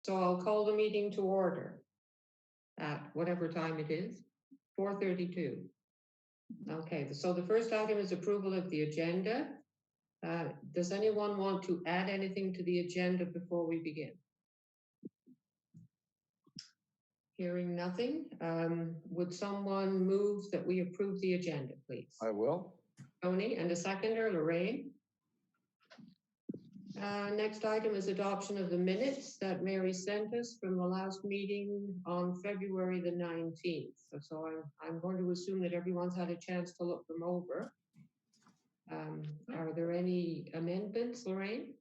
So I'll call the meeting to order at whatever time it is, 4:32. Okay, so the first item is approval of the agenda. Does anyone want to add anything to the agenda before we begin? Hearing nothing, would someone move that we approve the agenda, please? I will. Tony, and a seconder, Lorraine. Next item is adoption of the minutes that Mary sent us from the last meeting on February the 19th. So I'm going to assume that everyone's had a chance to look them over. Are there any amendments, Lorraine?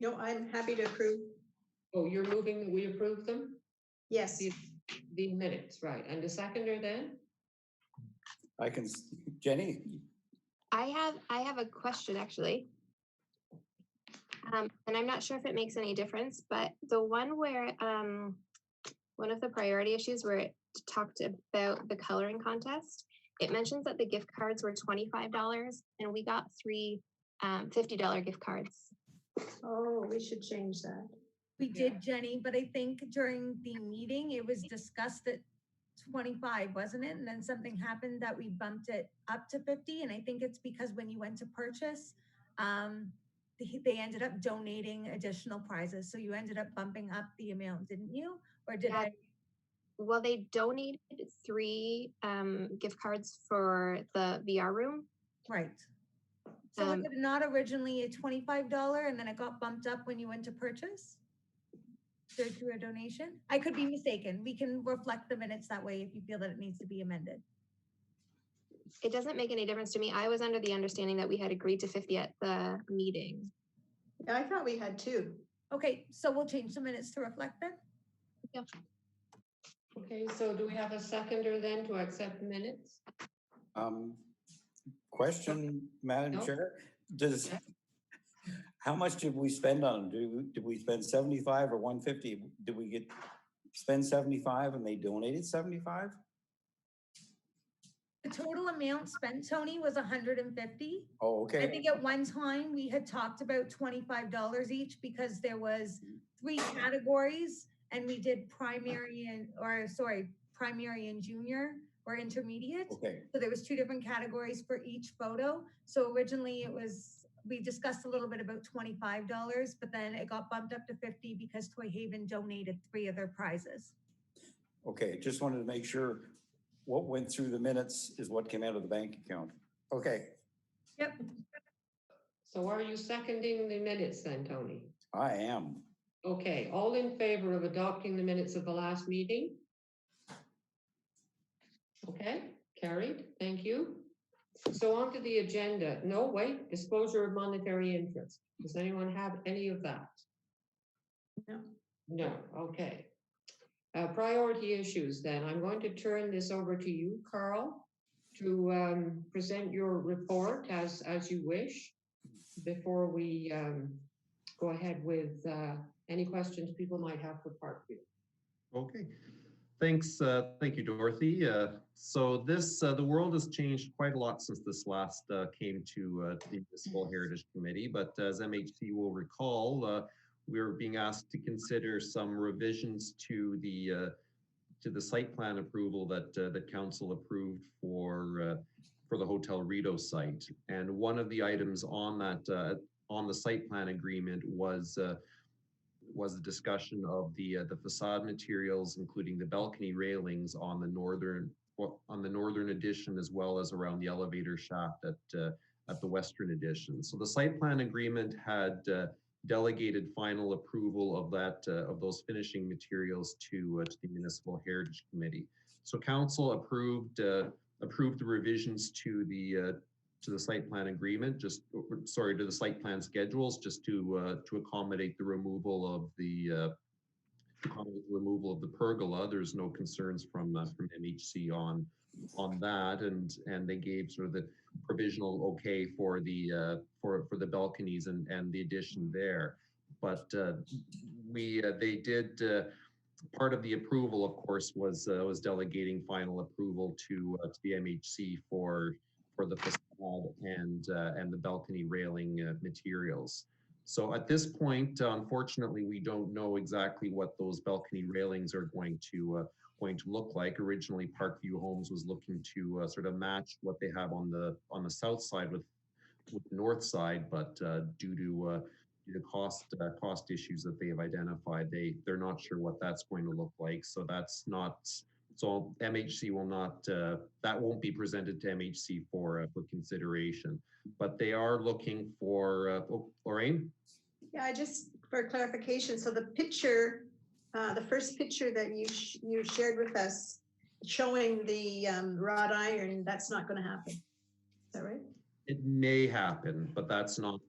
No, I'm happy to approve. Oh, you're moving that we approve them? Yes. The minutes, right. And the seconder then? I can, Jenny? I have a question actually. And I'm not sure if it makes any difference, but the one where one of the priority issues where it talked about the coloring contest, it mentions that the gift cards were $25 and we got three $50 gift cards. Oh, we should change that. We did, Jenny, but I think during the meeting, it was discussed at 25, wasn't it? And then something happened that we bumped it up to 50. And I think it's because when you went to purchase, they ended up donating additional prizes. So you ended up bumping up the amount, didn't you? Or did I? Well, they donated three gift cards for the VR room. Right. So was it not originally a $25 and then it got bumped up when you went to purchase? Through a donation? I could be mistaken. We can reflect the minutes that way if you feel that it needs to be amended. It doesn't make any difference to me. I was under the understanding that we had agreed to 50 at the meeting. Yeah, I thought we had two. Okay, so we'll change the minutes to reflect that. Yeah. Okay, so do we have a seconder then to accept the minutes? Question, Madam No. Chair, how much did we spend on them? Did we spend 75 or 150? Did we spend 75 and they donated 75? The total amount spent, Tony, was 150. Oh, okay. I think at one time we had talked about $25 each because there was 3 categories and we did primary and junior or intermediate. Okay. So there was 2 different categories for each photo. So originally we discussed a little bit about $25, but then it got bumped up to 50 because Toy Haven donated 3 of their prizes. Okay, just wanted to make sure what went through the minutes is what came out of the bank account. Okay. Yep. So are you seconding the minutes then, Tony? I am. Okay, all in favor of adopting the minutes of the last meeting? Okay, carried, thank you. So on to the agenda. No, wait, disclosure of monetary interest. Does anyone have any of that? No. No, okay. Priority issues then. I'm going to turn this over to you, Carl, to present your report as you wish before we go ahead with any questions people might have for Parkview. Okay, thanks. Thank you, Dorothy. So the world has changed quite a lot since this last came to the Municipal Heritage Committee, but as MHC will recall, we're being asked to consider some revisions to the site plan approval that Council approved for the Hotel Rideau site. And one of the items on that on the site plan agreement was a discussion of the facade materials, including the balcony railings on the northern addition, as well as around the elevator shaft at the western addition. So the site plan agreement had delegated final approval of those finishing materials to the Municipal Heritage Committee. So Council approved the revisions to the site plan agreement, to the site plan schedules, just to accommodate the removal of the pergola. There's no concerns from MHC on that, and they gave sort of the provisional okay for the balconies and the addition there. But they did part of the approval, of course, was delegating final approval to the MHC for the facade and the balcony railing materials. So at this point, unfortunately, we don't know exactly what those balcony railings are going to look like. Originally, Parkview Homes was looking to sort of match what they have on the south side with the north side, but due to cost issues that they have identified, they're not sure what that's going to look like. So that's not. So MHC will not. That won't be presented to MHC for consideration. But they are looking for. Lorraine. Yeah, I just, for clarification, so the picture, the first picture that you shared with us, showing the wrought iron, that's not going to happen. Is that right? It may happen, but that's not,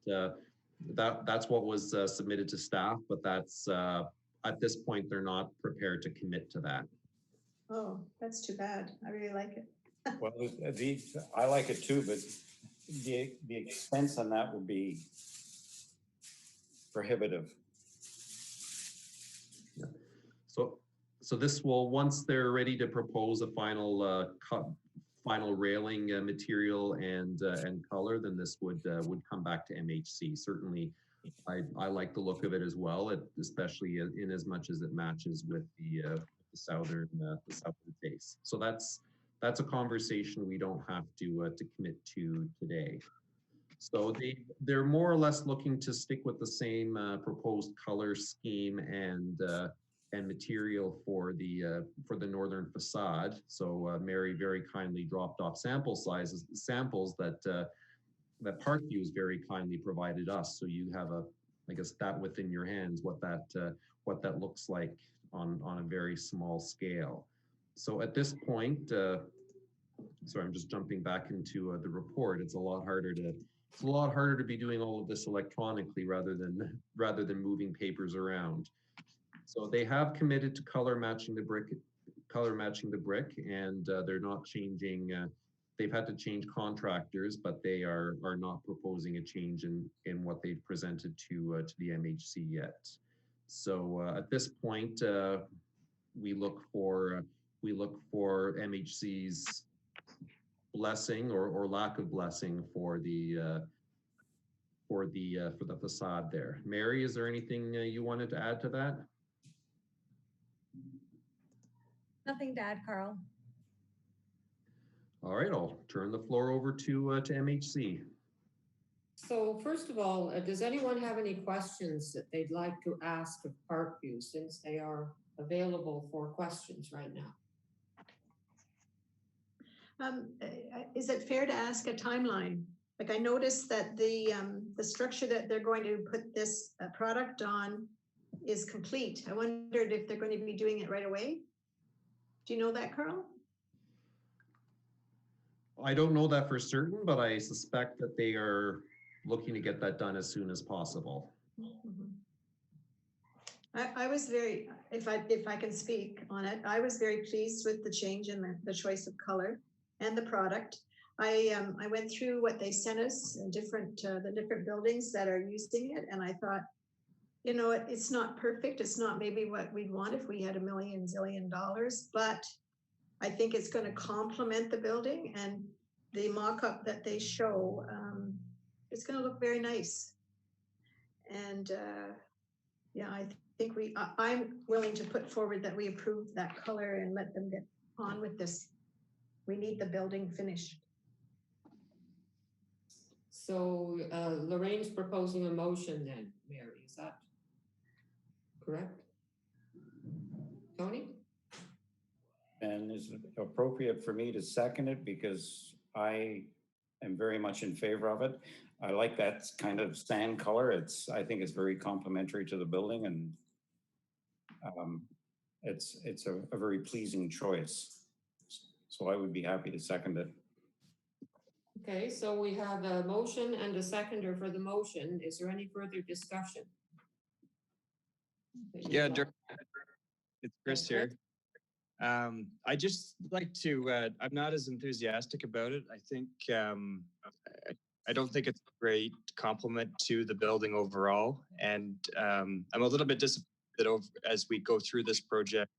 that's what was submitted to staff, but that's, at this point, they're not prepared to commit to that. Oh, that's too bad. I really like it. Well, I like it too, but the expense on that would be prohibitive. Yeah. So this will, once they're ready to propose a final final railing material and color, then this would come back to MHC. Certainly, I like the look of it as well, especially in as much as it matches with the southern face. So that's a conversation we don't have to commit to today. So they're more or less looking to stick with the same proposed color scheme and material for the northern facade. So Mary very kindly dropped off samples that Parkview's very kindly provided us. So you have I guess that within your hands what that looks like on a very small scale. So at this point, sorry, I'm just jumping back into the report. It's a lot harder to be doing all of this electronically rather than moving papers around. So they have committed to color matching the brick, and they're not changing. They've had to change contractors, but they are not proposing a change in what they've presented to the MHC yet. So at this point, we look for MHC's blessing or lack of blessing for the facade there. Mary, is there anything you wanted to add to that? Nothing to add, Carl. All right, I'll turn the floor over to MHC. So first of all, does anyone have any questions that they'd like to ask of Parkview, since they are available for questions right now? Is it fair to ask a timeline? Like, I noticed that the structure that they're going to put this product on is complete. I wondered if they're going to be doing it right away. Do you know that, Carl? I don't know that for certain, but I suspect that they are looking to get that done as soon as possible. Mm-hmm. I was very, if I can speak on it, I was very pleased with the change in the choice of color and the product. I went through what they sent us and the different buildings that are using it, and I thought, you know, it's not perfect. It's not maybe what we'd want if we had $1 zillion, but I think it's going to complement the building, and the mock-up that they show, it's going to look very nice. And yeah, I think I'm willing to put forward that we approve that color and let them get on with this. We need the building finished. So Lorraine's proposing a motion then, Mary, is that correct? Tony? And is it appropriate for me to second it, because I am very much in favor of it. I like that kind of sand color. I think it's very complementary to the building, and it's a very pleasing choice. So I would be happy to second it. Okay, so we have a motion and a seconder for the motion. Is there any further discussion? Yeah, it's Chris here. I just like to, I'm not as enthusiastic about it. I think, I don't think it's a great compliment to the building overall. And I'm a little bit disappointed that as we go through this project,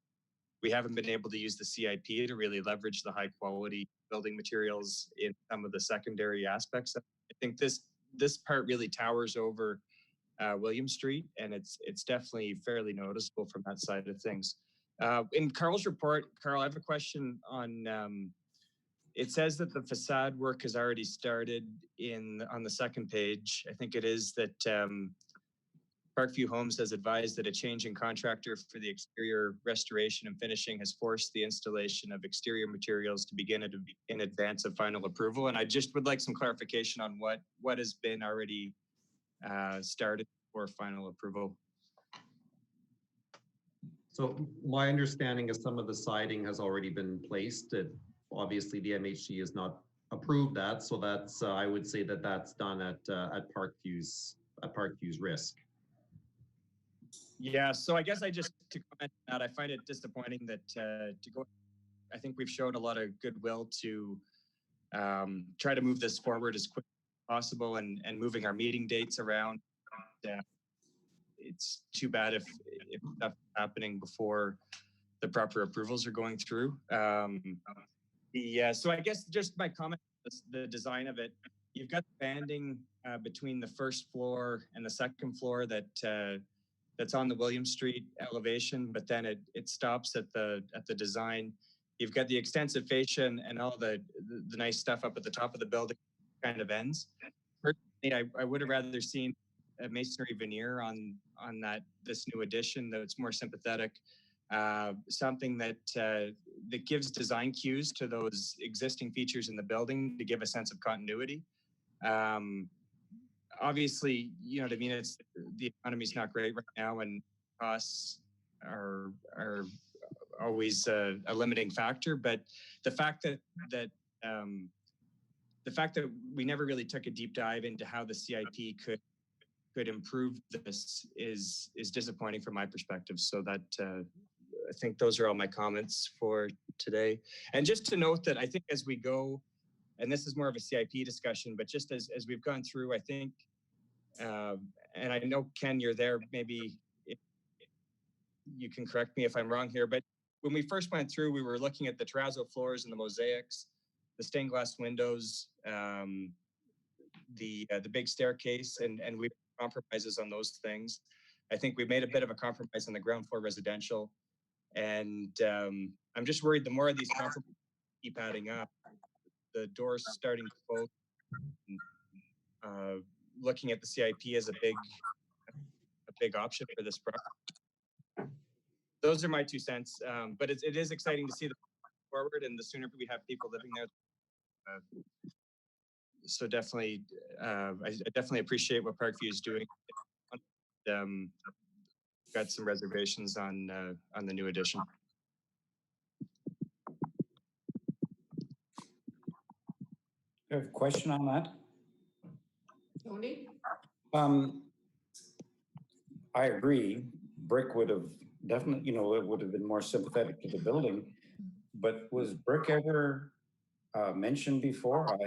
we haven't been able to use the CIP to really leverage the high quality building materials in some of the secondary aspects. I think this part really towers over William Street, and it's definitely fairly noticeable from that side of things. In Carl's report, Carl, I have a question on. It says that the facade work has already started on the second page. I think it is that Parkview Homes has advised that a change in contractor for the exterior restoration and finishing has forced the installation of exterior materials to begin in advance of final approval. And I just would like some clarification on what has been already started for final approval. So my understanding is some of the siding has already been placed. Obviously, the MHC has not approved that, so that's I would say that that's done at Parkview's risk. Yeah, so I guess to comment on that, I find it disappointing that I think we've showed a lot of goodwill to try to move this forward as quick as possible and moving our meeting dates around. It's too bad if stuff is happening before the proper approvals are going through. So I guess just my comment, the design of it, you've got the banding between the first floor and the second floor that's on the William Street elevation, but then it stops at the design. You've got the extensive fascia and all the nice stuff up at the top of the building kind of ends. Personally, I would have rather seen a masonry veneer on this new addition that's more sympathetic, something that gives design cues to those existing features in the building to give a sense of continuity. Obviously, you know what I mean. It's the economy's not great right now, and costs are always a limiting factor. But the fact that we never really took a deep dive into how the CIP could improve this is disappointing from my perspective. So that I think those are all my comments for today. And just to note that I think as we go, and this is more of a CIP discussion, but just as we've gone through, I think, and I know, Ken, you're there, maybe you can correct me if I'm wrong here, but when we first went through, we were looking at the terrazzo floors and the mosaics, the stained glass windows, the big staircase, and we compromises on those things. I think we made a bit of a compromise on the ground floor residential, and I'm just worried the more of these compromises keep adding up, the doors starting to close. Looking at the CIP as a big option for this property. Those are my 2 cents, but it is exciting to see the forward, and the sooner we have people living there. So definitely, I definitely appreciate what Parkview is doing. Got some reservations on the new addition. I have a question on that. Tony? I agree. Brick would have definitely, it would have been more sympathetic to the building. But was brick ever mentioned before?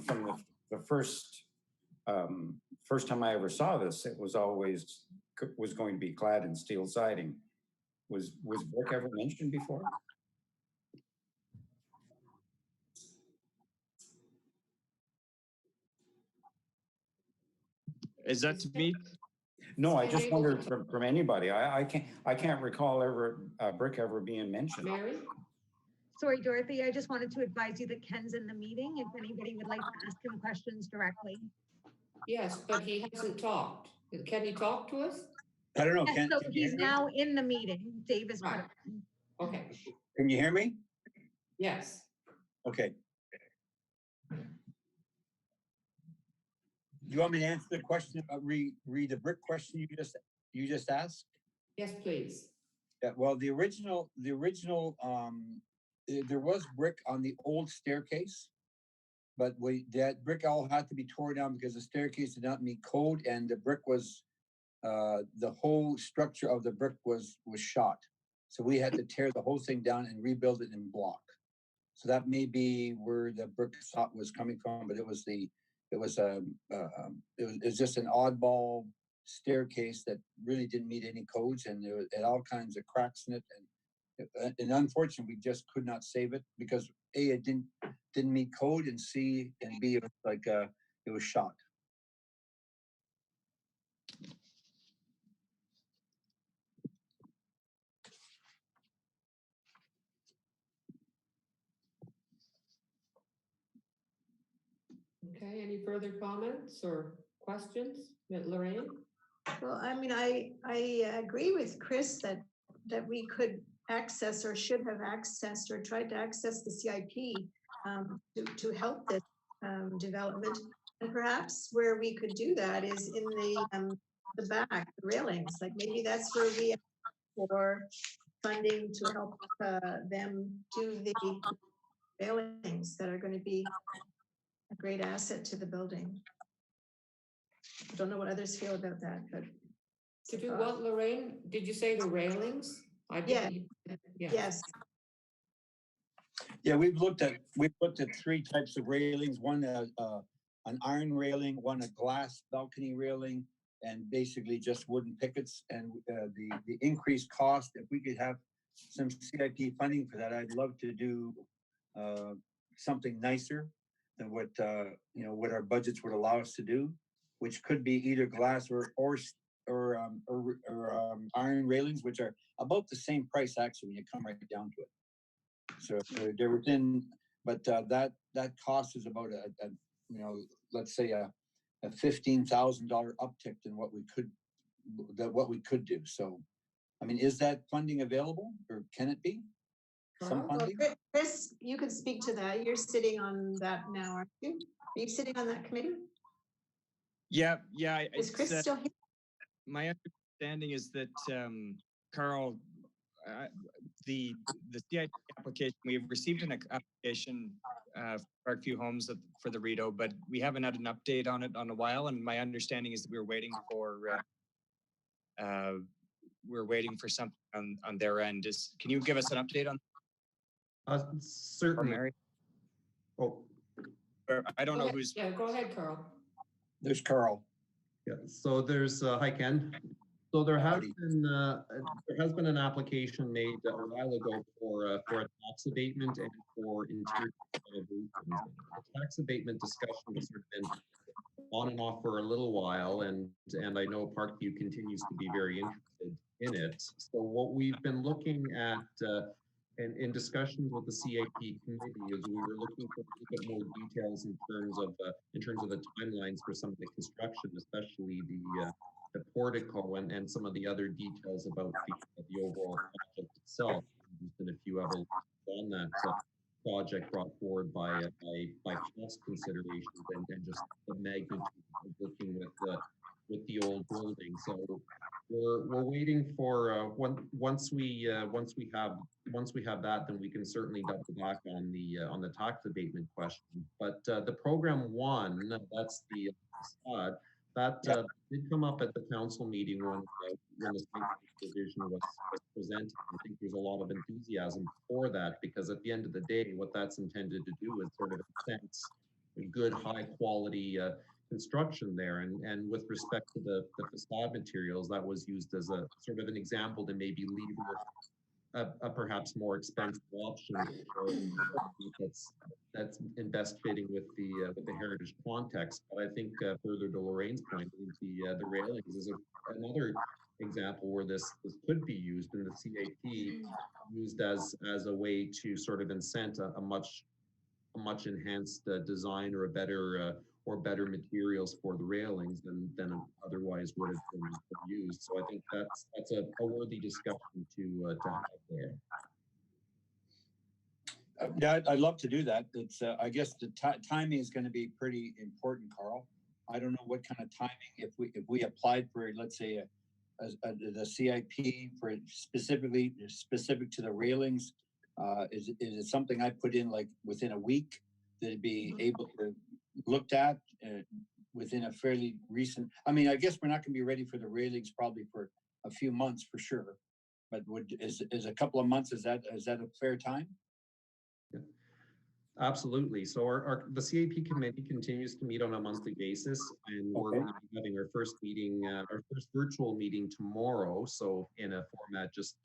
From the first time I ever saw this, it was always going to be clad in steel siding. Was brick ever mentioned before? Is that to me? No, I just wondered from anybody. I can't recall brick ever being mentioned. Mary? Sorry, Dorothy, I just wanted to advise you that Ken's in the meeting if anybody would like to ask him questions directly. Yes, but he hasn't talked. Can he talk to us? I don't know. Yes, so he's now in the meeting. Dave is Right. Okay. Can you hear me? Yes. Okay. Do you want me to answer the question, read the brick question you just asked? Yes, please. Yeah, well, the original, there was brick on the old staircase, but that brick all had to be torn down because the staircase did not meet code, and the brick was, the whole structure of the brick was shot. So we had to tear the whole thing down and rebuild it in block. So that may be where the brick thought was coming from, but it was just an oddball staircase that really didn't meet any codes, and there had all kinds of cracks in it, and unfortunately we just could not save it because A, it didn't meet code, and C and B, it was like it was shot. Okay, any further comments or questions, Lorraine? Well, I mean, I agree with Chris that we could access or should have accessed or tried to access the CIP to help this development. And perhaps where we could do that is in the back, the railings, like maybe that's where we ask for funding to help them do the railings that are going to be a great asset to the building. I don't know what others feel about that, but. To do what, Lorraine? Did you say the railings? I Yeah. didn't. Yeah. Yes, Yeah, we've looked at three types of railings. One, an iron railing, one a glass balcony railing, and basically just wooden pickets. And the increased cost, if we could have some CIP funding for that, I'd love to do something nicer than what what our budgets would allow us to do, which could be either glass or iron railings, which are about the same price actually when you come right down to it. So they're within, but that cost is about a let's say a $15,000 uptick than what we could do. So, I mean, is that funding available, or can it be some Carl? funding? Chris, you could speak to that. You're sitting on that now, aren't you? Are you sitting on that committee? Yeah. Is Chris still here? My understanding is that Carl, the CIP application, we've received an application for Parkview Homes for the Rito, but we haven't had an update on it in a while. And my understanding is that we're waiting for something on their end. Can you give us an update on? Certainly. Mary? Oh, Or I don't Go know ahead. who's. Yeah, go ahead, Carl. There's Carl. yeah. So there's hi Ken. So there has been an application made a while ago for a tax abatement and for interior renovations. The tax abatement discussion has sort of been on and off for a little while, and I know Parkview continues to be very interested in it. So what we've been looking at in discussions with the CIP committee is we were looking for a little bit more details in terms of the timelines for some of the construction, especially the portico and some of the other details about the overall project itself. There's been a few evolutions on that project brought forward by cost considerations and just the magnitude of working with the old building. So we're waiting for once we have that, then we can certainly double back on the tax abatement question. But the program one, that's the facade, that did come up at the council meeting when the site division was presented. I think there's a lot of enthusiasm for that, because at the end of the day, what that's intended to do is sort of sense a good high quality construction there. And with respect to the facade materials, that was used as a sort of an example to maybe leave a perhaps more expensive option that's in best fitting with the heritage context. But I think further to Lorraine's point, I think the railings is another example where this could be used in the CIP, used as a way to sort of incent a much enhanced design or better materials for the railings than otherwise would have been used. So I think that's a worthy discussion to have there. Yeah, I'd love to do that. It's I guess the timing is going to be pretty important, Carl. I don't know what kind of timing if we applied for, let's say, the CIP for specific to the railings. Is it something I put in like within a week that it'd be able to looked at within a fairly recent? I mean, I guess we're not going to be ready for the railings probably for a few months for sure. But is a couple of months, is that a fair time? Yeah. Absolutely. So the CIP committee continues to meet on a monthly basis, and we're going to be having our first meeting, our first virtual meeting tomorrow. So in a format just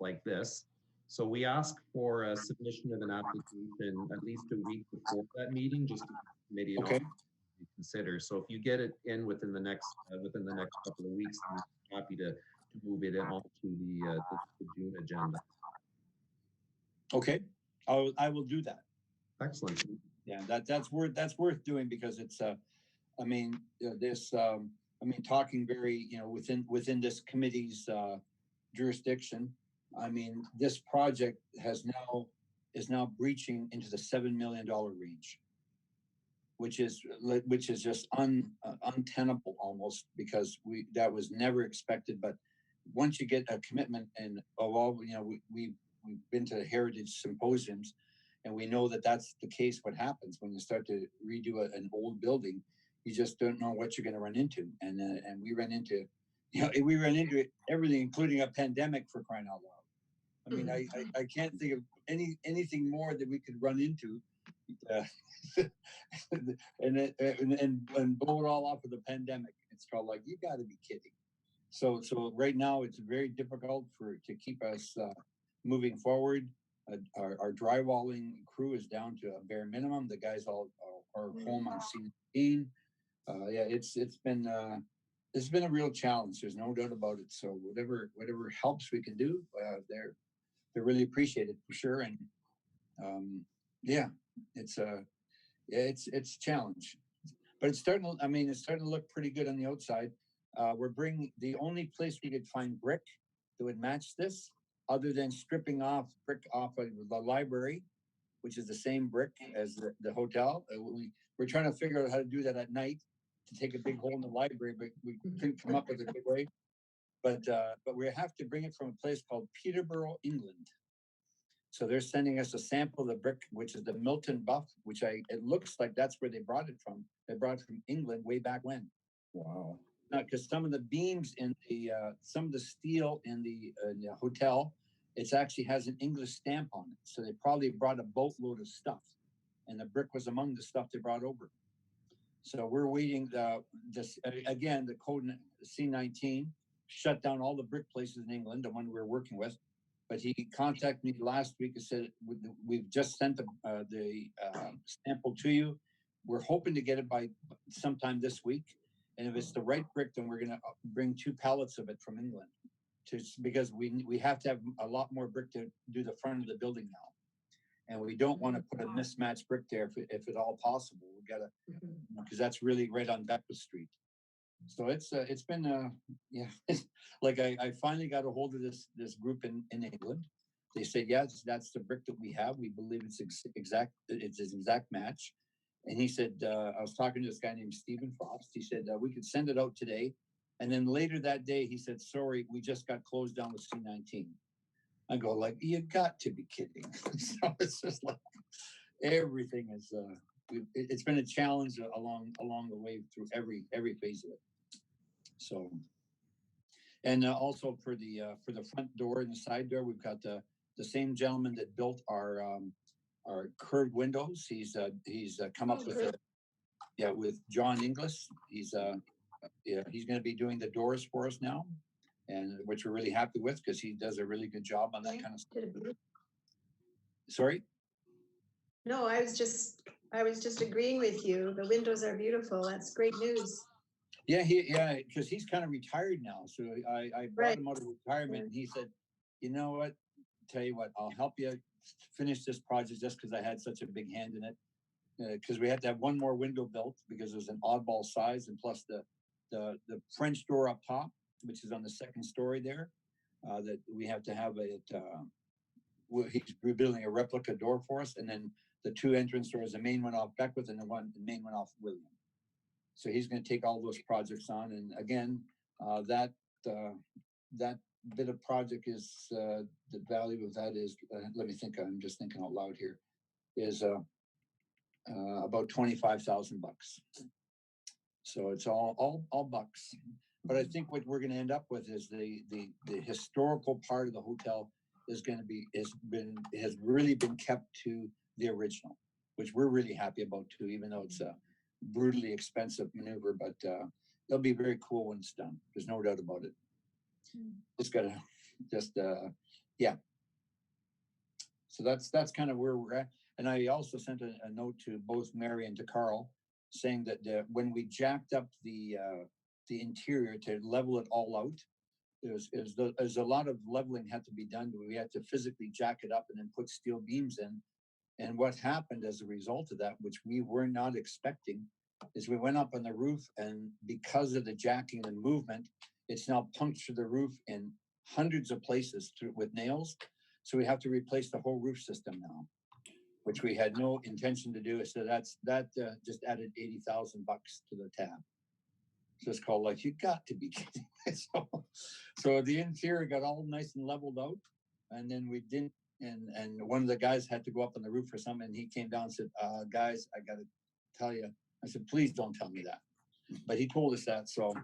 like this. So we ask for a submission of an application at least a week before that meeting, just to maybe consider. So if you get it in within the next couple of weeks, I'm happy to move it onto the June agenda. Okay, I will do that. Excellent. Yeah, that's worth doing because it's I mean this I mean talking very within this committee's jurisdiction. I mean this project is now breaching into the $7 million range, which is just untenable almost because that was never expected. But once you get a commitment, and of all we've been to heritage symposiums, and we know that that's the case. What happens when you start to redo an old building, you just don't know what you're going to run into, and we ran into we ran into everything, including a pandemic, for crying out loud. I mean, I can't think of anything more that we could run into, and blow it all off of the pandemic. It's called, like, you got to be kidding. So right now it's very difficult to keep us moving forward. Our drywalling crew is down to a bare minimum. The guys all are home on C19. Yeah, it's been a real challenge. There's no doubt about it. So whatever helps we can do, they're really appreciated for sure. And yeah, it's it's a challenge, but it's starting to, I mean, it's starting to look pretty good on the outside. We're bringing the only place we could find brick that would match this, other than stripping off brick off of the library, which is the same brick as the hotel. We're trying to figure out how to do that at night to take a big hole in the library, but we couldn't come up with a good way. But we have to bring it from a place called Peterborough, England. So they're sending us a sample of the brick, which is the Milton Buff, it looks like that's where they brought it from. They brought it from England way back when. Wow. Because some of the beams in some of the steel in the hotel, it actually has an English stamp on it. So they probably brought a boatload of stuff, and the brick was among the stuff they brought over. So we're waiting. Again, the code C19 shut down all the brick places in England, the one we were working with. But he contacted me last week and said, we've just sent the sample to you. We're hoping to get it by sometime this week. And if it's the right brick, then we're going to bring 2 pallets of it from England, because we have to have a lot more brick to do the front of the building now. And we don't want to put a mismatched brick there if at all possible. We got to, because that's really right on Beckwith Street. So it's been yeah, like I finally got a hold of this group in England. They said, yes, that's the brick that we have. We believe it's an exact match. And he said, I was talking to this guy named Stephen Frost. He said, we could send it out today. And then later that day, he said, sorry, we just got closed down with C19. I go, like, you got to be kidding. So it's just like everything is, it's been a challenge along the way through every phase of it. So, and also for the front door and the side door, we've got the same gentleman that built our curved windows. He's come up with with John Inglis. He's going to be doing the doors for us now, and which we're really happy with because he does a really good job on that kind of stuff. Sorry? No, I was just agreeing with you. The windows are beautiful. That's great news. Yeah, because he's kind of retired now. So I brought him out of retirement, and he said, you know what? Tell you what, I'll help you finish this project just because I had such a big hand in it. Because we had to have one more window built because it was an oddball size, and plus the French door up top, which is on the second story there, that we have to have it. He's rebuilding a replica door for us, and then the 2 entrance doors, the main one off Beckwith and the main one off William. So he's going to take all those projects on, and again, that bit of project is the value of that is. Let me think. I'm just thinking out loud here. Is about $25,000. So it's all bucks. But I think what we're going to end up with is the historical part of the hotel is going to be has really been kept to the original, which we're really happy about too, even though it's a brutally expensive maneuver. But it'll be very cool when it's done. There's no doubt about it. It's got to just yeah. So that's kind of where we're at. And I also sent a note to both Mary and to Carl saying that when we jacked up the interior to level it all out, there's a lot of leveling had to be done. We had to physically jack it up and then put steel beams in And what happened as a result of that, which we were not expecting, is we went up on the roof, and because of the jacking and movement, it's now punctured the roof in hundreds of places with nails. So we have to replace the whole roof system now, which we had no intention to do. So that just added $80,000 to the tab. So it's called like, you got to be kidding. So the interior got all nice and leveled out, and then we didn't. And one of the guys had to go up on the roof for something, and he came down and said, "Guys, I got to tell you." I said, "Please don't tell me that." But he told us that. So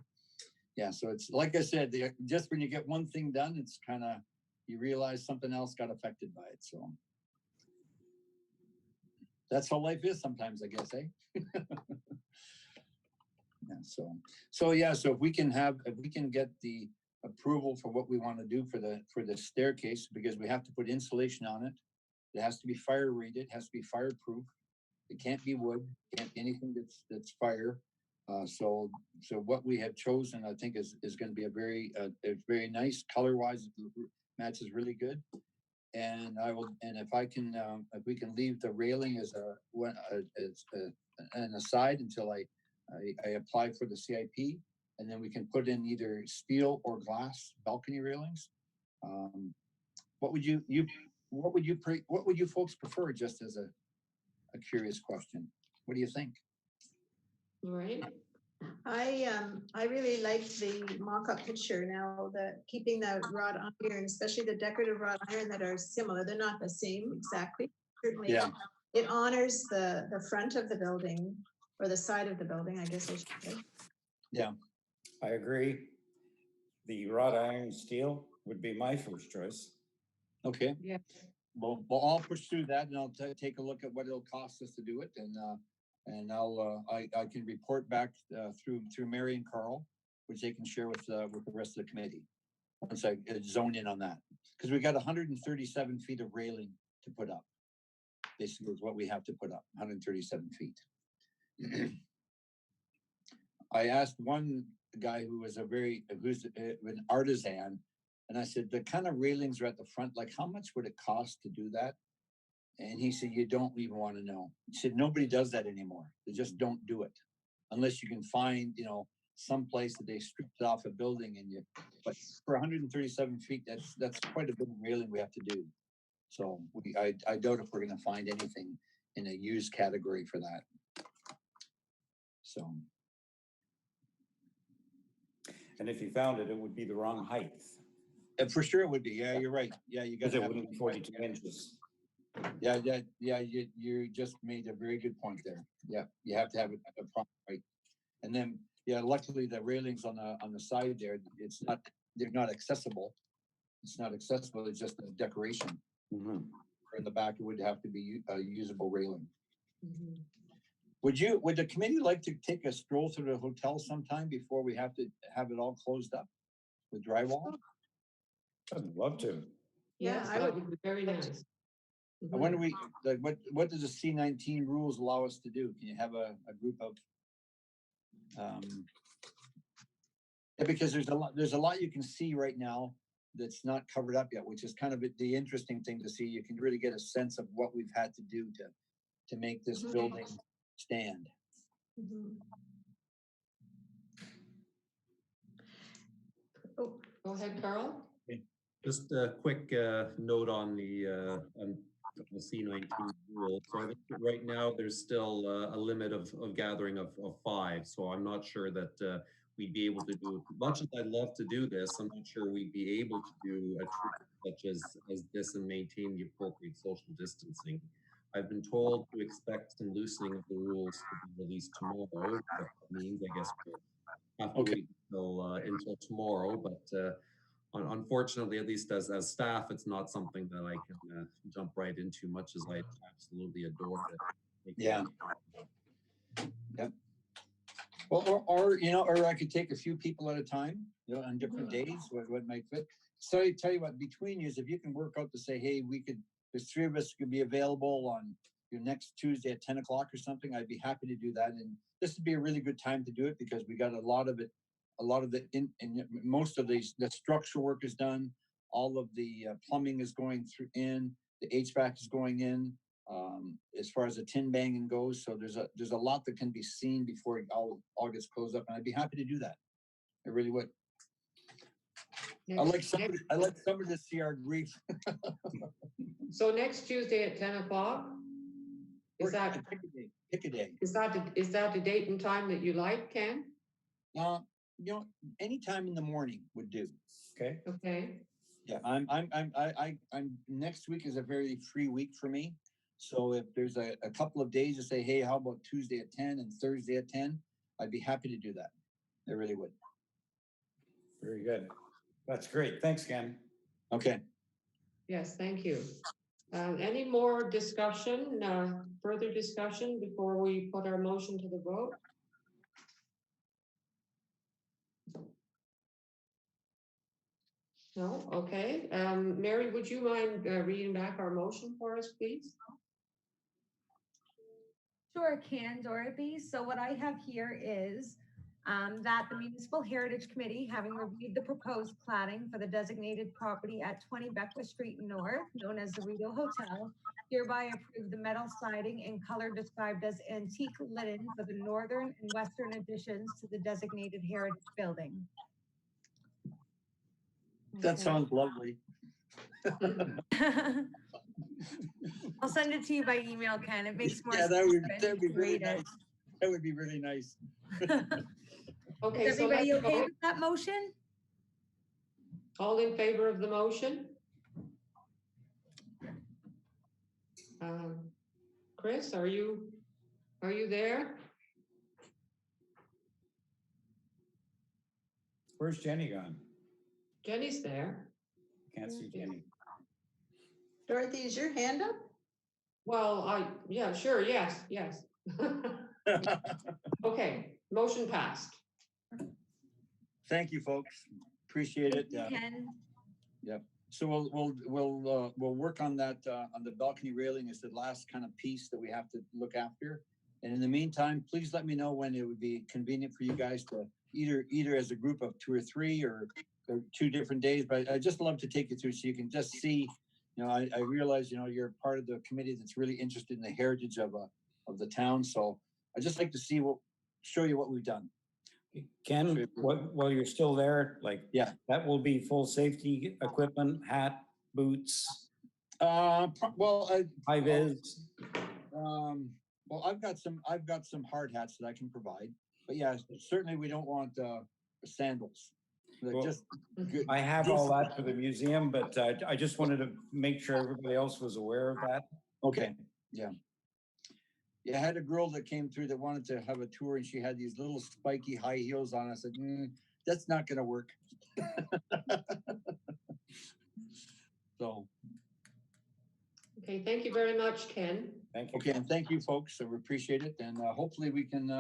yeah, so it's like I said, just when you get one thing done, it's kind of, you realize something else got affected by it. So that's how life is sometimes, I guess, eh? Yeah, so yeah, so if we can get the approval for what we want to do for the staircase, because we have to put insulation on it. It has to be fire rated, it has to be fireproof. It can't be wood, can't be anything that's fire. So what we have chosen, I think, is going to be a very nice color wise. Matches really good. And if we can leave the railing as an aside until I apply for the CIP, and then we can put in either steel or glass balcony railings. What would you folks prefer? Just as a curious question, what do you think? Right. I really like the mock-up picture now, keeping the wrought iron, especially the decorative wrought iron that are similar. They're not the same exactly. Certainly, Yeah. it honors the front of the building, or the side of the building, I guess I should say. Yeah, I agree. The wrought iron steel would be my first choice. okay. Yeah. Well, I'll push through that, and I'll take a look at what it'll cost us to do it, and I can report back through Mary and Carl, which they can share with the rest of the committee once I zone in on that, because we got 137 feet of railing to put up. Basically, is what we have to put up, 137 feet. I asked one guy who's an artisan, and I said, the kind of railings are at the front, like how much would it cost to do that? And he said, you don't even want to know. He said, nobody does that anymore. They just don't do it unless you can find, some place that they stripped off a building but for 137 feet, that's quite a bit of railing we have to do. So I doubt if we're going to find anything in a used category for that. So. And if you found it, it would be the wrong height. For sure it would be. Yeah, you're right. Yeah, you got Because to it wouldn't be 42 inches. Yeah, you just made a very good point there. Yeah, you have to have a proper height. And then, yeah, luckily the railings on the side there, they're not accessible. It's not accessible. It's just a decoration. Mm-hmm. In the back, it would have to be a usable railing. Mhm. Would the committee like to take a stroll through the hotel sometime before we have to have it all closed up with drywall? I'd love to. Yeah, Yes, I that would- would be very nice. I wonder what does the C19 rules allow us to do? Can you have a group of yeah, because there's a lot you can see right now that's not covered up yet, which is kind of the interesting thing to see. You can really get a sense of what we've had to do to make this building stand. Mhm. Oh, go ahead, Carl. Just a quick note on the C19 rule. So I think right now there's still a limit of gathering of 5. So I'm not sure that we'd be able to do, much as I'd love to do this, I'm not sure we'd be able to do a trip such as this and maintain the appropriate social distancing. I've been told to expect some loosening of the rules to be released tomorrow. What that means, I guess we'll have to wait until tomorrow, but unfortunately, at least as staff, it's not something that I can jump right into, much as I absolutely adore it. Yeah. Yep. Well, or I could take a few people at a time, on different days, what might fit. So I tell you what, between you, if you can work out to say, hey, there's 3 of us could be available on your next Tuesday at 10 o'clock or something, I'd be happy to do that. And this would be a really good time to do it because we got a lot of most of the structural work is done. All of the plumbing is going in, the HVAC is going in. as far as the tin banging goes. So there's a lot that can be seen before it all gets closed up, and I'd be happy to do that. I really would. I like somebody to see our grief. So next Tuesday at 10 o'clock? Is that, Pick a day. is that the date and time that you like, Ken? You know, anytime in the morning would do. Okay. Okay, Yeah, I'm next week is a very free week for me. So if there's a couple of days to say, hey, how about Tuesday at 10 and Thursday at 10? I'd be happy to do that. I really would. Very good. That's great. Thanks, Ken. Okay. yes, thank you. Any more discussion, further discussion before we put our motion to the vote? No, okay. Mary, would you mind reading back our motion for us, please? Sure can, Dorothy. So what I have here is that the Municipal Heritage Committee, having reviewed the proposed plating for the designated property at 20 Beckwith Street North, known as the Rideau Hotel, hereby approve the metal siding and color described as antique linen for the northern and western additions to the designated heritage building. That sounds lovely. I'll send it to you by email, Ken. It makes more Yeah, sense. that'd be to really read it. nice. That would be really nice. Okay, Is so everybody let's okay vote. with that motion? All in favor of the motion? Chris, are you there? Where's Jenny gone? Jenny's there. Can't see Jenny. Dorothy, is your hand up? Well, yeah, sure, yes. Okay, motion passed. Thank you, folks. Appreciate it. Ken? So we'll work on that on the balcony railing is the last kind of piece that we have to look after. And in the meantime, please let me know when it would be convenient for you guys to either as a group of 2 or 3 or 2 different days. But I just love to take you through so you can just see. You know, I realize you're part of the committee that's really interested in the heritage of the town. So I just like to show you what we've done. Ken, while you're still there, Yeah. that will be full safety equipment, hat, boots, high vis. Well, I've got some hard hats that I can provide, but yeah, certainly we don't want sandals. They're Well, just good. I have all that for the museum, but I just wanted to make sure everybody else was aware of that. Okay, yeah. Yeah, I had a girl that came through that wanted to have a tour, and she had these little spiky high heels on. I said, that's not going to work. So. Okay, thank you very much, Ken. Thank you. Okay, and thank you, folks. So we appreciate it, and hopefully we can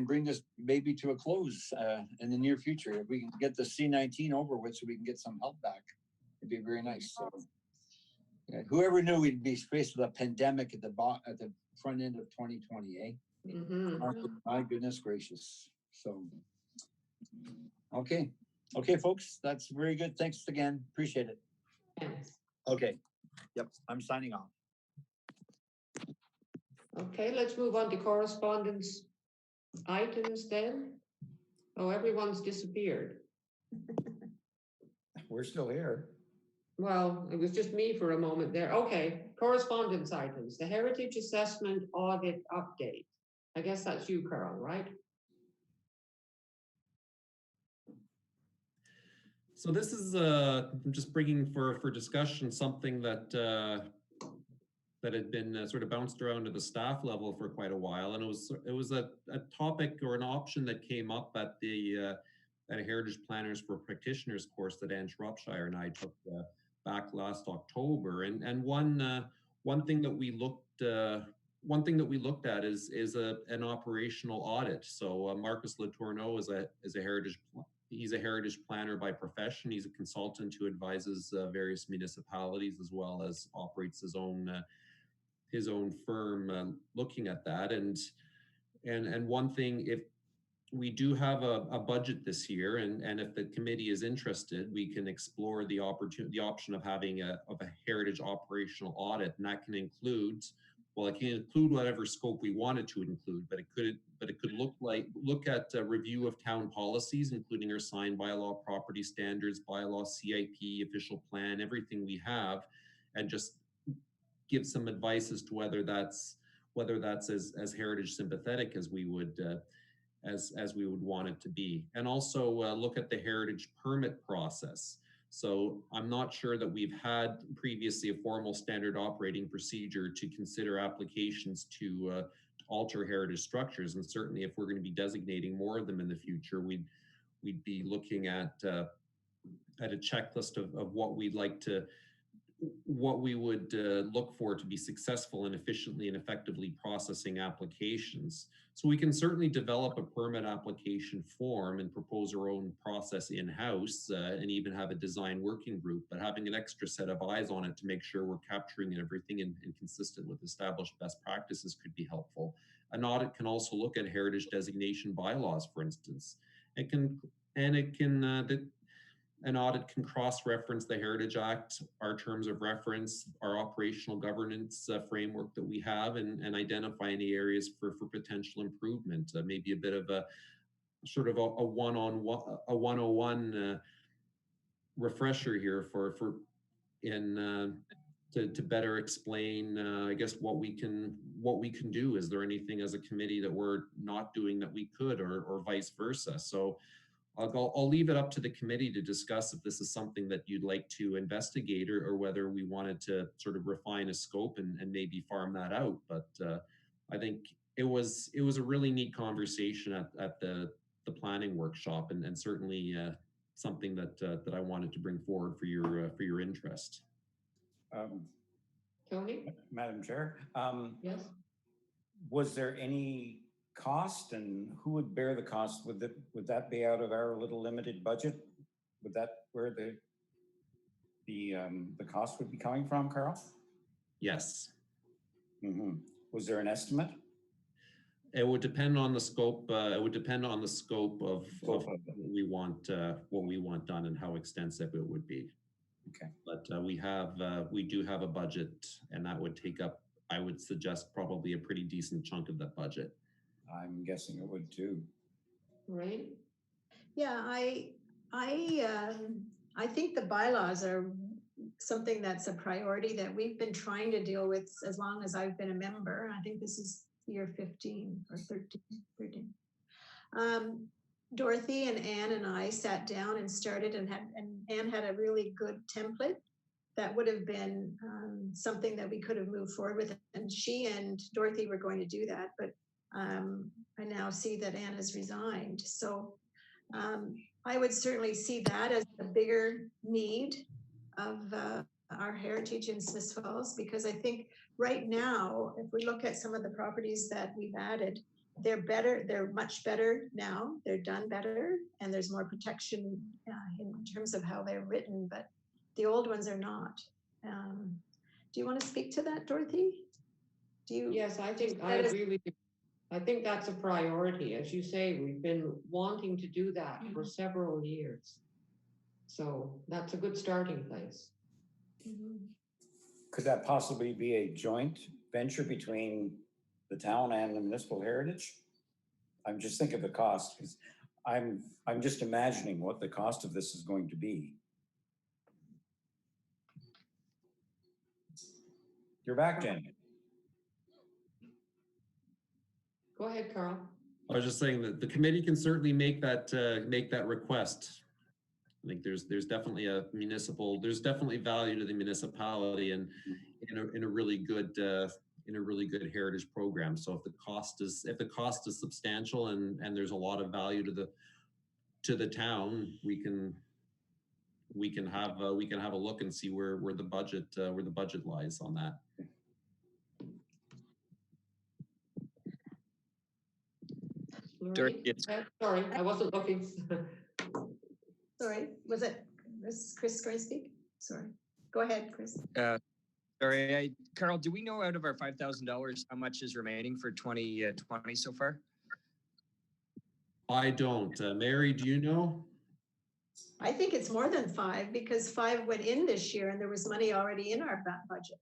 bring this baby to a close in the near future. If we can get the C-19 over with, so we can get some help back, it'd be very nice. So. Yeah, whoever knew we'd be faced with a pandemic at the front end of 2020, eh? Mm-hmm. My goodness gracious. So, okay, folks, that's very good. Thanks again. Appreciate it. Yes. Okay. Yep, I'm signing off. Okay, let's move on to correspondence items then. Oh, everyone's disappeared. We're still here. Well, it was just me for a moment there. Okay, correspondence items, the Heritage Assessment Audit Update. I guess that's you, Carl, right? So this is just bringing for discussion something that that had been sort of bounced around at the staff level for quite a while, and it was a topic or an option that came up at the at a Heritage Planners for Practitioners course that Anne Shropshire and I took back last October, and one thing that we looked at is an operational audit. So Marcus Letourneau is a heritage. He's a heritage planner by profession. He's a consultant who advises various municipalities as well as operates his own firm looking at that. And one thing, we do have a budget this year, and if the committee is interested, we can explore the option of having a heritage operational audit, and that can include, well, it can include whatever scope we wanted to include, but it could look at a review of town policies, including our sign bylaw, property standards, bylaw, CIP, official plan, everything we have, and just give some advice as to whether that's as heritage sympathetic as we would as we would want it to be, and also look at the heritage permit process. So I'm not sure that we've had previously a formal standard operating procedure to consider applications to alter heritage structures, and certainly if we're going to be designating more of them in the future, we'd be looking at a checklist of what we'd like to what we would look for to be successful in efficiently and effectively processing applications. So we can certainly develop a permit application form and propose our own process in-house and even have a design working group, but having an extra set of eyes on it to make sure we're capturing everything and consistent with established best practices could be helpful. An audit can also look at heritage designation bylaws, for instance. An audit can cross-reference the Heritage Act, our terms of reference, our operational governance framework that we have, and identify any areas for potential improvement. Maybe a bit of a sort of a 101 refresher here to better explain, I guess, what we can do. Is there anything as a committee that we're not doing that we could, or vice versa? So I'll leave it up to the committee to discuss if this is something that you'd like to investigate, or whether we wanted to sort of refine a scope and maybe farm that out. But I think it was a really neat conversation at the planning workshop, and certainly something that I wanted to bring forward for your interest. Tony? Madam Chair, Yes. was there any cost, and who would bear the cost? Would that be out of our little limited budget? Would that where the cost would be coming from, Carl? Yes. Mm-hmm. Was there an estimate? It would depend on the scope. It would depend on the scope of what we want done and how extensive it would be. Okay. But we do have a budget, and that would take up, I would suggest, probably a pretty decent chunk of that budget. I'm guessing it would too. Right. Yeah, I think the bylaws are something that's a priority that we've been trying to deal with as long as I've been a member. I think this is year 15 or 13. Dorothy and Anne and I sat down and started, and Anne had a really good template that would have been something that we could have moved forward with. And she and Dorothy were going to do that, but I now see that Anne has resigned. So I would certainly see that as a bigger need of our heritage in Smiths Falls, because I think right now, if we look at some of the properties that we've added, they're better, they're much better now, they're done better, and there's more protection in terms of how they're written, but the old ones are not. Do you want to speak to that, Dorothy? Do you? Yes, I think I agree with you. I think that's a priority. As you say, we've been wanting to do that for several years. So that's a good starting place. Could that possibly be a joint venture between the town and the municipal heritage? I'm just thinking of the cost, because I'm just imagining what the cost of this is going to be. You're back, Jen. Go ahead, Carl. I was just saying that the committee can certainly make that request. I think there's definitely there's definitely value to the municipality, and in a really good heritage program. So if the cost is substantial and there's a lot of value to the town, we can have a look and see where the budget lies on that. Sorry, I wasn't looking. Sorry, was Chris going to speak? Sorry, go ahead, Chris. Sorry, Carl, do we know out of our $5,000 how much is remaining for 2020 so far? I don't. Mary, do you know? I think it's more than 5 because 5 went in this year and there was money already in our budget.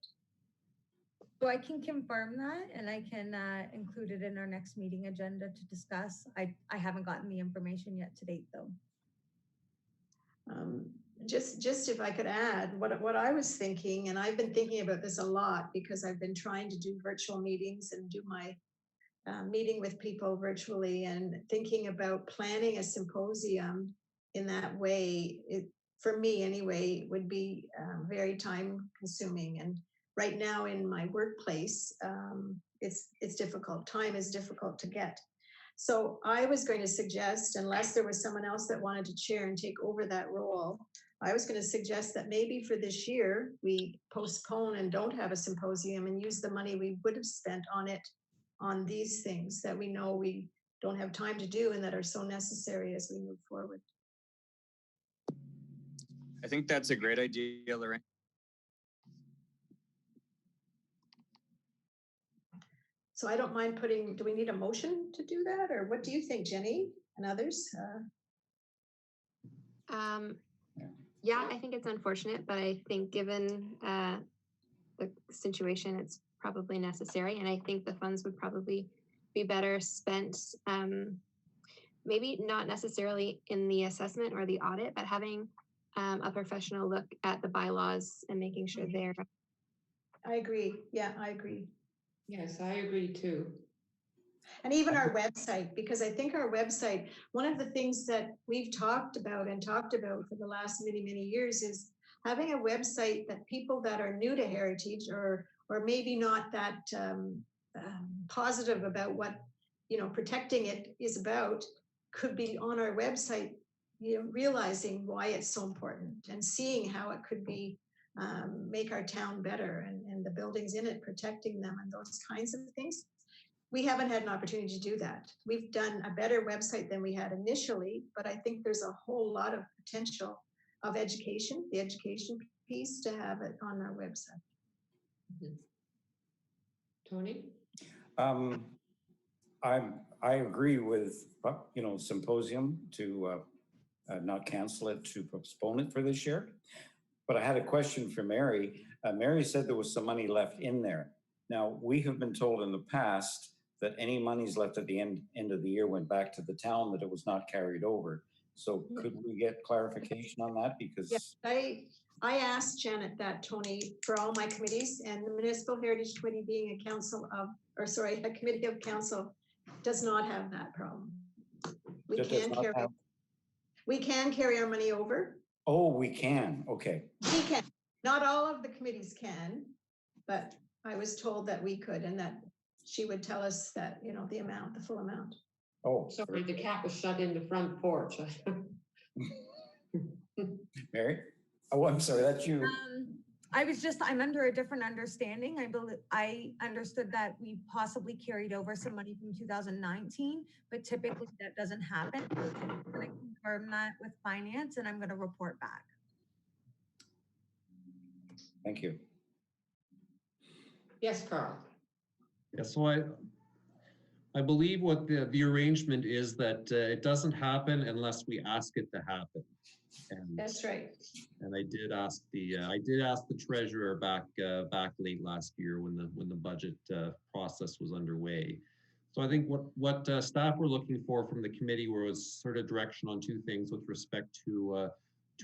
So I can confirm that and I can include it in our next meeting agenda to discuss. I haven't gotten the information yet to date though. Just if I could add, what I was thinking, and I've been thinking about this a lot because I've been trying to do virtual meetings and do my meeting with people virtually and thinking about planning a symposium in that way, for me anyway, would be very time consuming. And right now in my workplace, it's difficult. Time is difficult to get. So I was going to suggest, unless there was someone else that wanted to chair and take over that role, I was going to suggest that maybe for this year, we postpone and don't have a symposium and use the money we would have spent on it on these things that we know we don't have time to do and that are so necessary as we move forward. I think that's a great idea, Lorraine. So I don't mind do we need a motion to do that? Or what do you think, Jenny and others? Yeah, I think it's unfortunate, but I think given the situation, it's probably necessary. And I think the funds would probably be better spent, maybe not necessarily in the assessment or the audit, but having a professional look at the bylaws and making sure they're. I agree. Yeah, I agree. Yes, I agree too. And even our website, because I think our website, one of the things that we've talked about for the last many, many years is having a website that people that are new to heritage or maybe not that positive about what, protecting it is about, could be on our website, realizing why it's so important and seeing how it could be make our town better and the buildings in it, protecting them and those kinds of things. We haven't had an opportunity to do that. We've done a better website than we had initially, but I think there's a whole lot of potential of education, the education piece, to have it on our website. Tony? I agree with, symposium to not cancel it, to postpone it for this year. But I had a question for Mary. Mary said there was some money left in there. Now, we have been told in the past that any monies left at the end of the year went back to the town, that it was not carried over. So could we get clarification on that? Because I asked Janet that, Tony, for all my committees, and the Municipal Heritage Committee being a committee of council does not have that problem. We can carry our money over. Oh, we can. Okay. We can. Not all of the committees can, but I was told that we could, and that she would tell us that, the amount, the full amount. Oh, sorry, the cat was shut in the front porch. Mary? Oh, I'm sorry, that's you. I'm under a different understanding. I understood that we possibly carried over some money from 2019, but typically that doesn't happen. I'm going to confirm that with finance and I'm going to report back. Thank you. Yes, Carl. Yeah, so I believe what the arrangement is that it doesn't happen unless we ask it to happen. And, that's right. And I did ask the treasurer back late last year when the budget process was underway. So I think what staff were looking for from the committee was sort of direction on two things with respect to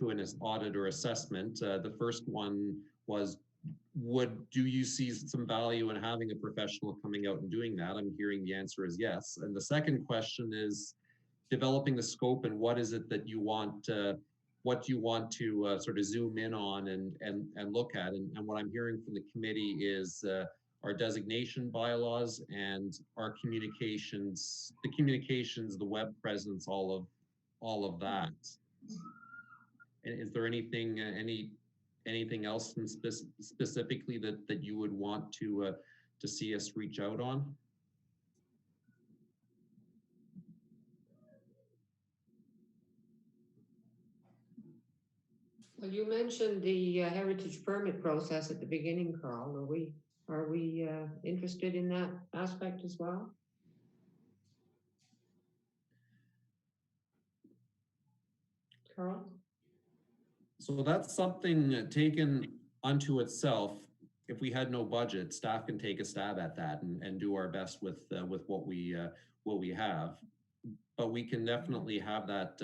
an audit or assessment. The first one was, do you see some value in having a professional coming out and doing that? I'm hearing the answer is yes. And the second question is developing the scope and what is it that you want sort of zoom in on and look at. And what I'm hearing from the committee is our designation bylaws and our communications, the web presence, all of that. And is there anything else specifically that you would want to see us reach out on? Well, you mentioned the heritage permit process at the beginning, Carl. Are we interested in that aspect as well? Carl? So that's something taken unto itself. If we had no budget, staff can take a stab at that and do our best with what we have. But we can definitely have that,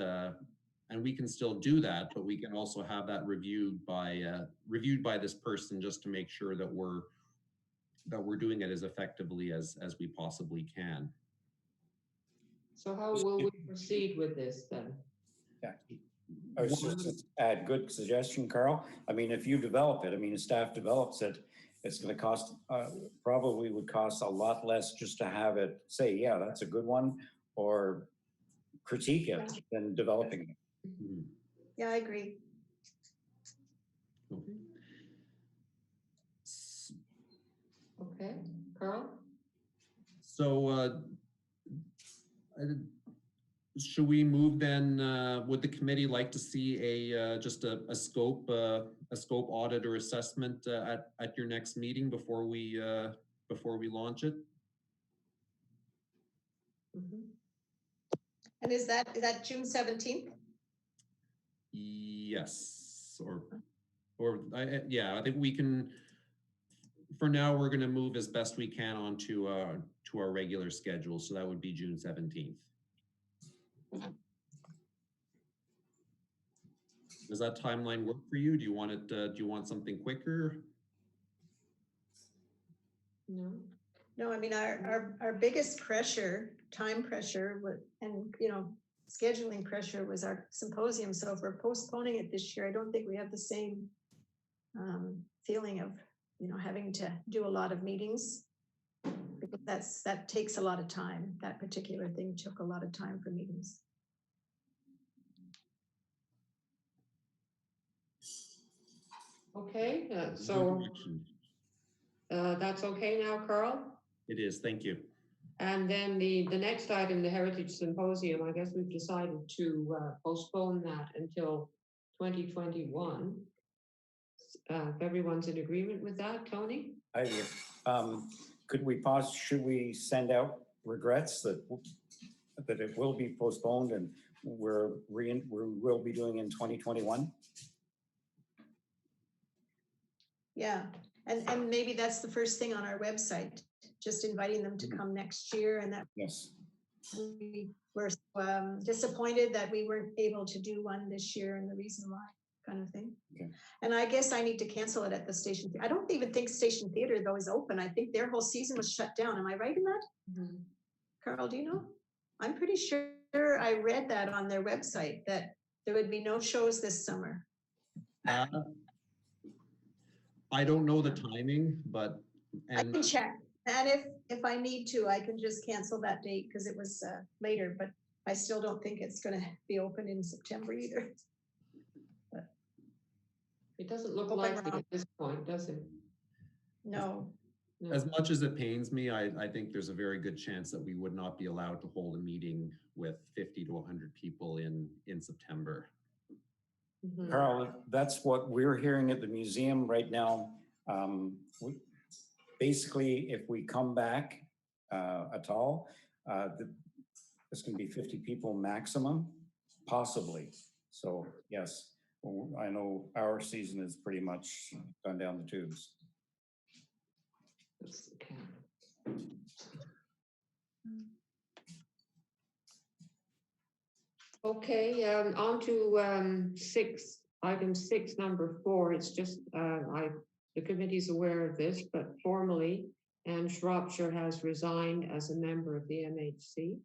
and we can still do that. But we can also have that reviewed by this person just to make sure that we're doing it as effectively as we possibly can. So how will we proceed with this then? Yeah. I was just add good suggestion, Carl. I mean, if you develop it, I mean, if staff develops it, it's going to cost, probably would cost a lot less just to have it say, yeah, that's a good one, or critique it than developing it. Mhm. Yeah, I agree. Okay. Okay, Carl? So should we move then? Would the committee like to see just a scope audit or assessment at your next meeting before we launch it? Mhm. And is that June 17th? Yes, yeah, I think we can. For now, we're going to move as best we can onto to our regular schedule, so that would be June 17th. Does that timeline work for you? Do you want it? Do you want something quicker? No? No, I mean, our biggest pressure, time pressure, and, scheduling pressure was our symposium. So if we're postponing it this year, I don't think we have the same feeling of, having to do a lot of meetings. Because that takes a lot of time. That particular thing took a lot of time for meetings. Okay, Good so direction. that's okay now, Carl? It is, thank you. And then the next item, the Heritage Symposium, I guess we've decided to postpone that until 2021. If everyone's in agreement with that, Tony? I would, could we should we send out regrets that it will be postponed and we will be doing in 2021? Yeah, and maybe that's the first thing on our website, just inviting them to come next year, and that Yes. we were disappointed that we weren't able to do one this year and the reason why, kind of thing. Okay. And I guess I need to cancel it at the Station. I don't even think Station Theater though is open. I think their whole season was shut down. Am I right in that? Mm-hmm. Carl, do you know? I'm pretty sure I read that on their website that there would be no shows this summer. I don't know the timing, but I can check. And if I need to, I can just cancel that date because it was later, but I still don't think it's going to be open in September either. It doesn't look Hope I'm likely wrong. at this point, does it? No. No. as much as it pains me, I think there's a very good chance that we would not be allowed to hold a meeting with 50 to 100 people in September. Mhm. Carl, that's what we're hearing at the museum right now. Basically, if we come back at all, it's going to be 50 people maximum, possibly. So yes, I know our season is pretty much gone down the tubes. That's the cap. Okay, on to item 6, number 4. It's just, the committee's aware of this, but formally, Anne Shropshire has resigned as a member of the MHC.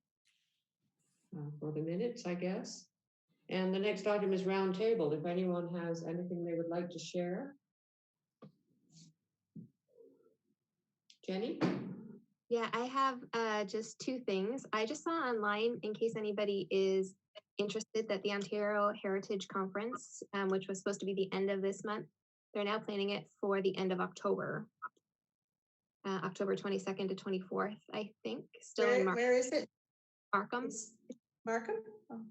For the minutes, I guess. And the next item is roundtable. If anyone has anything they would like to share. Jenny? Yeah, I have just 2 things. I just saw online, in case anybody is interested, that the Ontario Heritage Conference, which was supposed to be the end of this month, they're now planning it for the end of October. October 22nd to 24th, I think. Still in Where is it? Markham. It's Markham? Oh.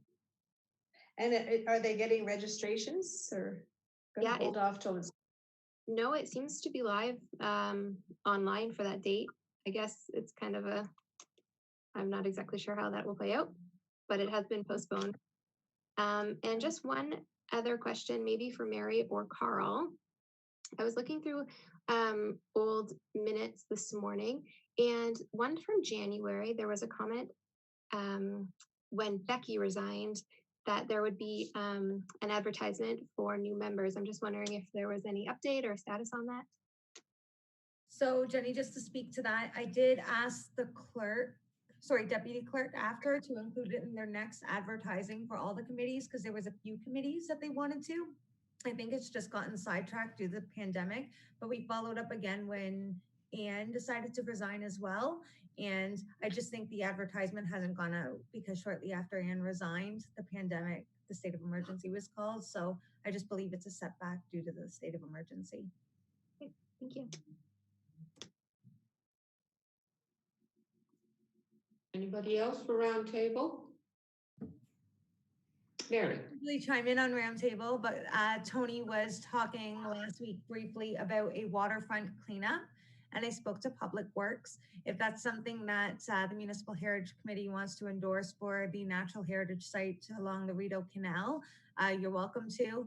And are they getting registrations or going to Yeah, hold off till it's? No, it seems to be live online for that date. I guess it's kind of I'm not exactly sure how that will play out, but it has been postponed. And just one other question, maybe for Mary or Carl. I was looking through old minutes this morning, and one from January, there was a comment when Becky resigned that there would be an advertisement for new members. I'm just wondering if there was any update or status on that. So Jenny, just to speak to that, I did ask the clerk, sorry, deputy clerk after to include it in their next advertising for all the committees, because there was a few committees that they wanted to. I think it's just gotten sidetracked due to the pandemic, but we followed up again when Anne decided to resign as well. And I just think the advertisement hasn't gone out because shortly after Anne resigned, the pandemic, the state of emergency was called. So I just believe it's a setback due to the state of emergency. Okay, thank you. Anybody else for roundtable? Mary. Really chime in on roundtable, but Tony was talking last week briefly about a waterfront cleanup, and I spoke to Public Works. If that's something that the Municipal Heritage Committee wants to endorse for the natural heritage site along the Rideau Canal, you're welcome to.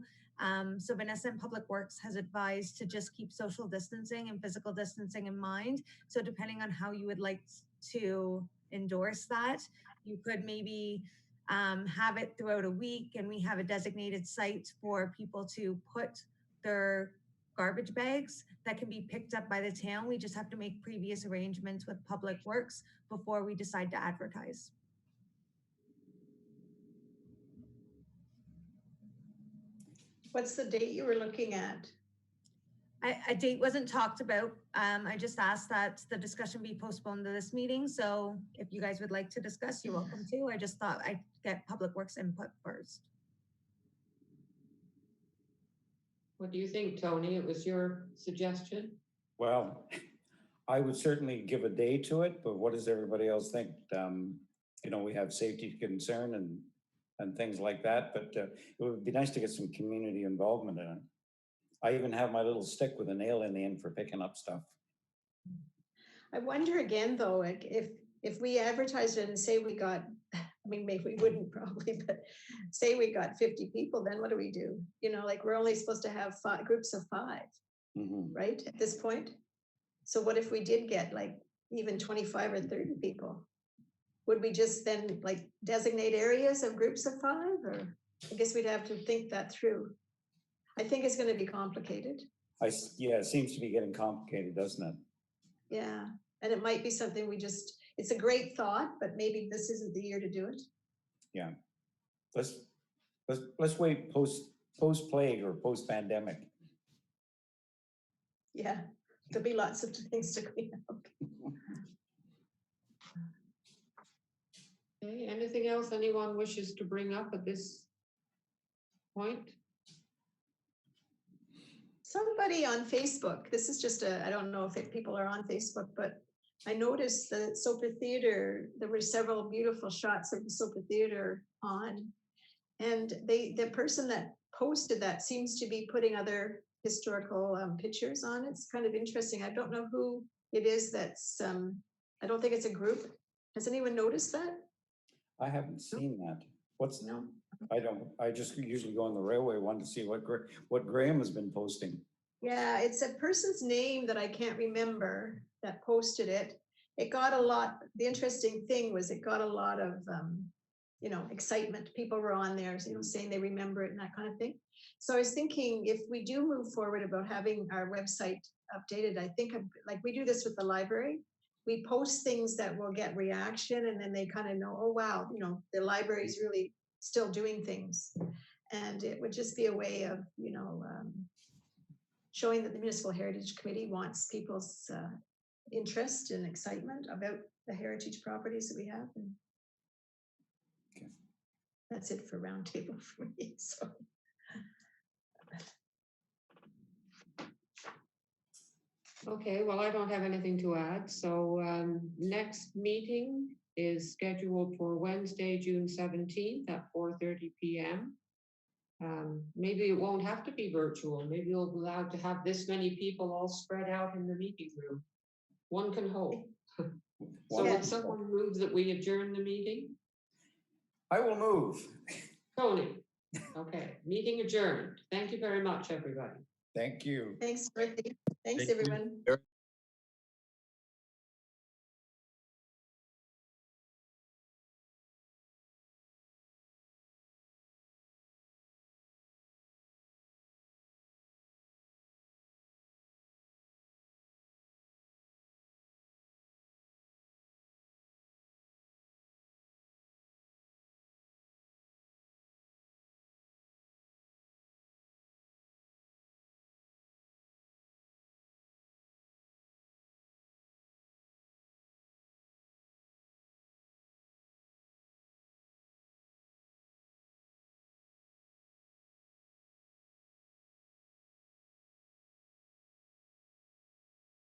So Vanessa and Public Works has advised to just keep social distancing and physical distancing in mind. So depending on how you would like to endorse that, you could maybe have it throughout a week, and we have a designated site for people to put their garbage bags that can be picked up by the town. We just have to make previous arrangements with Public Works before we decide to advertise. What's the date you were looking at? A date wasn't talked about. I just asked that the discussion be postponed to this meeting. So if you guys would like to discuss, you're welcome to. I just thought I'd get Public Works input first. What do you think, Tony? It was your suggestion. Well, I would certainly give a day to it, but what does everybody else think? You know, we have safety concern and things like that, but it would be nice to get some community involvement in it. I even have my little stick with a nail in the end for picking up stuff. I wonder again, though, like if we advertised it and say we got, I mean, maybe we wouldn't probably, but say we got 50 people, then what do we do? You know, like we're only supposed to have groups of 5, right, at this point? So what if we did get like even 25 or 30 people? Would we just then like designate areas of groups of 5? Or I guess we'd have to think that through. I think it's going to be complicated. Yeah, it seems to be getting complicated, doesn't it? Yeah, and it might be something we just, it's a great thought, but maybe this isn't the year to do it. Yeah. Let's wait post-plague or post-pandemic. Yeah, there'll be lots of things to clean up. Okay, anything else anyone wishes to bring up at this point? Somebody on Facebook, this is just I don't know if people are on Facebook, but I noticed the Soper Theater, there were several beautiful shots of the Soper Theater on, and the person that posted that seems to be putting other historical pictures on. It's kind of interesting. I don't know who it is that's, I don't think it's a group. Has anyone noticed that? I haven't seen that. What's No. I just usually go on the railway one to see what Graham has been posting. Yeah, it's a person's name that I can't remember that posted it. It got a lot, the interesting thing was it got a lot of, you know, excitement. People were on there, you know, saying they remember it and that kind of thing. So I was thinking if we do move forward about having our website updated, I think like we do this with the library, we post things that will get reaction and then they kind of know, oh, wow, you know, the library is really still doing things. And it would just be a way of, you know, showing that the Municipal Heritage Committee wants people's interest and excitement about the heritage properties that we have. And okay. That's it for roundtable for me. So. Okay, well, I don't have anything to add. So next meeting is scheduled for Wednesday, June 17th at 4:30 p.m. Maybe it won't have to be virtual. Maybe you'll be allowed to have this many people all spread out in the meeting room. One can hope. So would someone move that we adjourn the meeting? I will move. Tony? Okay, meeting adjourned. Thank you very much, everybody. Thank you. Thanks, Dorothy. Thanks, Thank you. everyone.